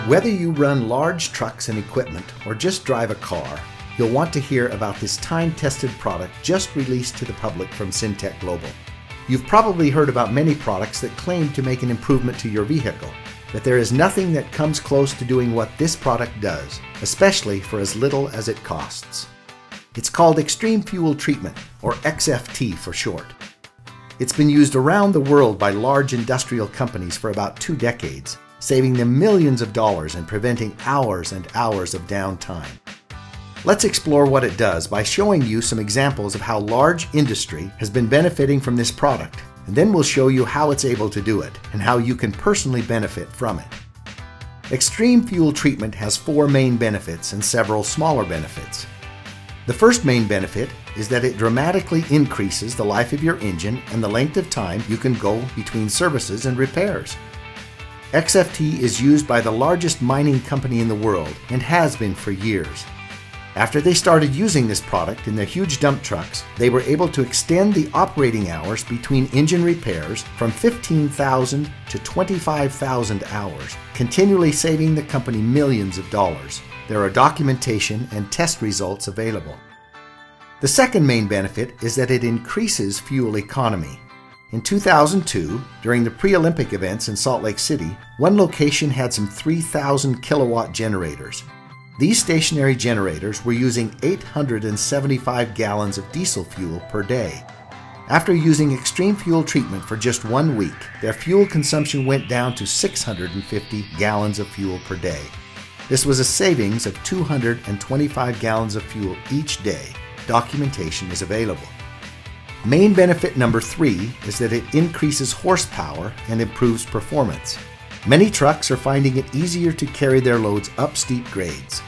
Whether you run large trucks and equipment or just drive a car, you'll want to hear about this time-tested product just released to the public from Syntec Global. You've probably heard about many products that claim to make an improvement to your vehicle, but there is nothing that comes close to doing what this product does, especially for as little as it costs. It's called Xtreme Fuel Treatment, or XFT for short. It's been used around the world by large industrial companies for about 2 decades, saving them millions of dollars and preventing hours and hours of downtime. Let's explore what it does by showing you some examples of how large industry has been benefiting from this product, and then we'll show you how it's able to do it and how you can personally benefit from it. Xtreme Fuel Treatment has 4 main benefits and several smaller benefits. The first main benefit is that it dramatically increases the life of your engine and the length of time you can go between services and repairs. XFT is used by the largest mining company in the world and has been for years. After they started using this product in their huge dump trucks, they were able to extend the operating hours between engine repairs from 15,000 to 25,000 hours, continually saving the company millions of dollars. There are documentation and test results available. The second main benefit is that it increases fuel economy. In 2002, during the pre-Olympic events in Salt Lake City, one location had some 3,000 kilowatt generators. These stationary generators were using 875 gallons of diesel fuel per day. After using Xtreme Fuel Treatment for just 1 week, their fuel consumption went down to 650 gallons of fuel per day. This was a savings of 225 gallons of fuel each day. Documentation is available. Main benefit number 3 is that it increases horsepower and improves performance. Many trucks are finding it easier to carry their loads up steep grades.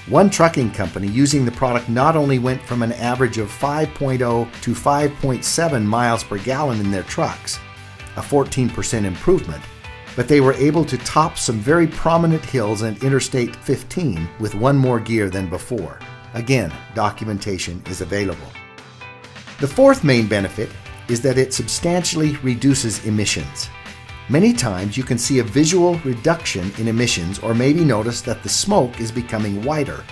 One trucking company using the product not only went from an average of 5.0 to 5.7 miles per gallon in their trucks, a 14% improvement, but they were able to top some very prominent hills and Interstate 15 with 1 more gear than before. Again, documentation is available. The fourth main benefit is that it substantially reduces emissions. Many times you can see a visual reduction in emissions or maybe notice that the smoke is becoming whiter.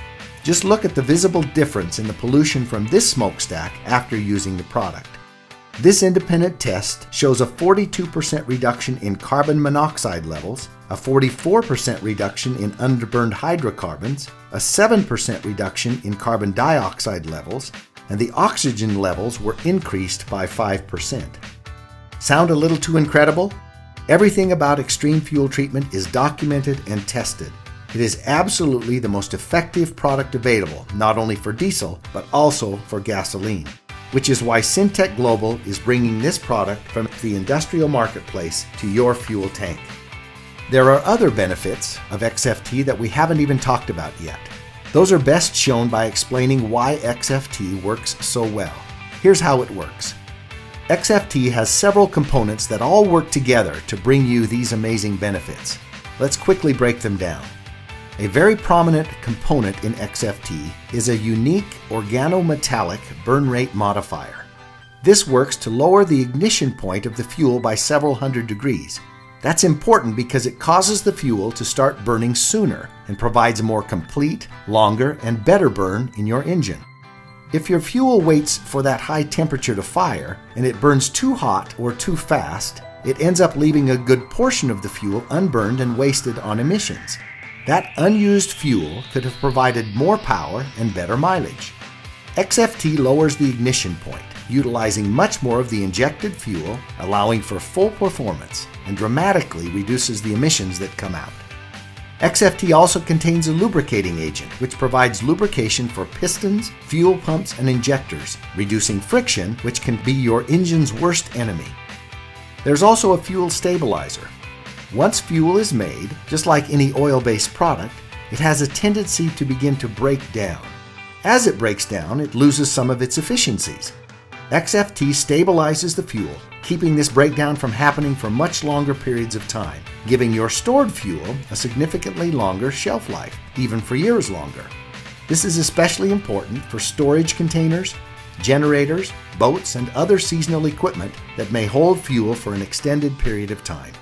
Just look at the visible difference in the pollution from this smokestack after using the product. This independent test shows a 42% reduction in carbon monoxide levels, a 44% reduction in underburned hydrocarbons, a 7% reduction in carbon dioxide levels, and the oxygen levels were increased by 5%. Sound a little too incredible? Everything about Xtreme Fuel Treatment is documented and tested. It is absolutely the most effective product available, not only for diesel, but also for gasoline, which is why Syntec Global is bringing this product from the industrial marketplace to your fuel tank. There are other benefits of XFT that we haven't even talked about yet. Those are best shown by explaining why XFT works so well. Here's how it works. XFT has several components that all work together to bring you these amazing benefits. Let's quickly break them down. A very prominent component in XFT is a unique organometallic burn rate modifier. This works to lower the ignition point of the fuel by several hundred degrees. That's important because it causes the fuel to start burning sooner and provides a more complete, longer, and better burn in your engine. If your fuel waits for that high temperature to fire and it burns too hot or too fast, it ends up leaving a good portion of the fuel unburned and wasted on emissions. That unused fuel could have provided more power and better mileage. XFT lowers the ignition point, utilizing much more of the injected fuel, allowing for full performance, and dramatically reduces the emissions that come out. XFT also contains a lubricating agent, which provides lubrication for pistons, fuel pumps, and injectors, reducing friction, which can be your engine's worst enemy. There's also a fuel stabilizer. Once fuel is made, just like any oil-based product, it has a tendency to begin to break down. As it breaks down, it loses some of its efficiencies. XFT stabilizes the fuel, keeping this breakdown from happening for much longer periods of time, giving your stored fuel a significantly longer shelf life, even for years longer. This is especially important for storage containers, generators, boats, and other seasonal equipment that may hold fuel for an extended period of time.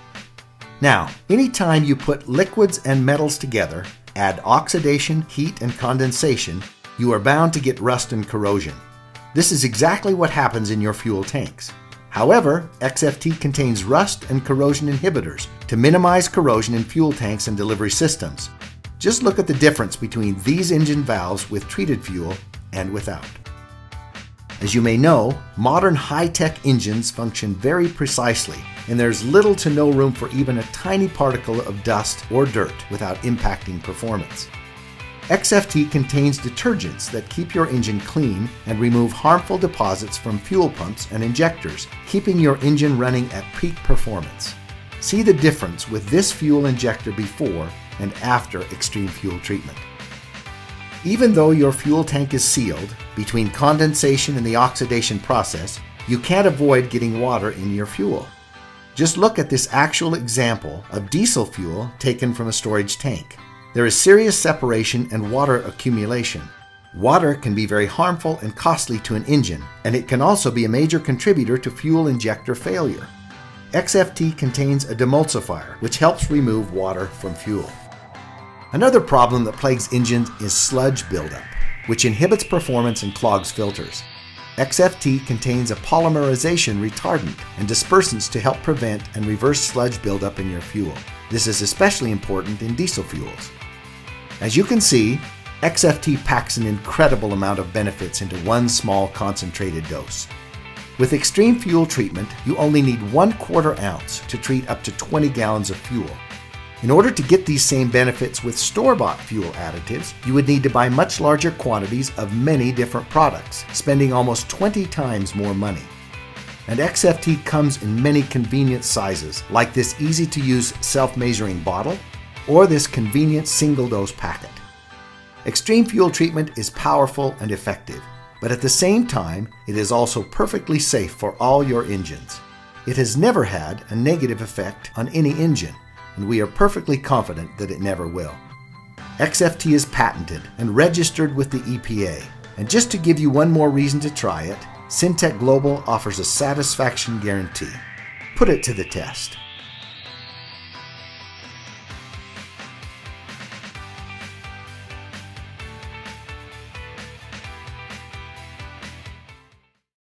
Now, anytime you put liquids and metals together, add oxidation, heat, and condensation, you are bound to get rust and corrosion. This is exactly what happens in your fuel tanks. However, XFT contains rust and corrosion inhibitors to minimize corrosion in fuel tanks and delivery systems. Just look at the difference between these engine valves with treated fuel and without. As you may know, modern high-tech engines function very precisely, and there's little to no room for even a tiny particle of dust or dirt without impacting performance. XFT contains detergents that keep your engine clean and remove harmful deposits from fuel pumps and injectors, keeping your engine running at peak performance. See the difference with this fuel injector before and after Xtreme Fuel Treatment. Even though your fuel tank is sealed, between condensation and the oxidation process, you can't avoid getting water in your fuel. Just look at this actual example of diesel fuel taken from a storage tank. There is serious separation and water accumulation. Water can be very harmful and costly to an engine, and it can also be a major contributor to fuel injector failure. XFT contains a demulsifier, which helps remove water from fuel. Another problem that plagues engines is sludge buildup, which inhibits performance and clogs filters. XFT contains a polymerization retardant and dispersants to help prevent and reverse sludge buildup in your fuel. This is especially important in diesel fuels. As you can see, XFT packs an incredible amount of benefits into one small concentrated dose. With Xtreme Fuel Treatment, you only need 1/4 ounce to treat up to 20 gallons of fuel. In order to get these same benefits with store-bought fuel additives, you would need to buy much larger quantities of many different products, spending almost 20 times more money. And XFT comes in many convenient sizes, like this easy-to-use self-measuring bottle, or this convenient single-dose packet. Xtreme Fuel Treatment is powerful and effective, but at the same time, it is also perfectly safe for all your engines. It has never had a negative effect on any engine, and we are perfectly confident that it never will. XFT is patented and registered with the EPA, and just to give you one more reason to try it, Syntec Global offers a satisfaction guarantee. Put it to the test.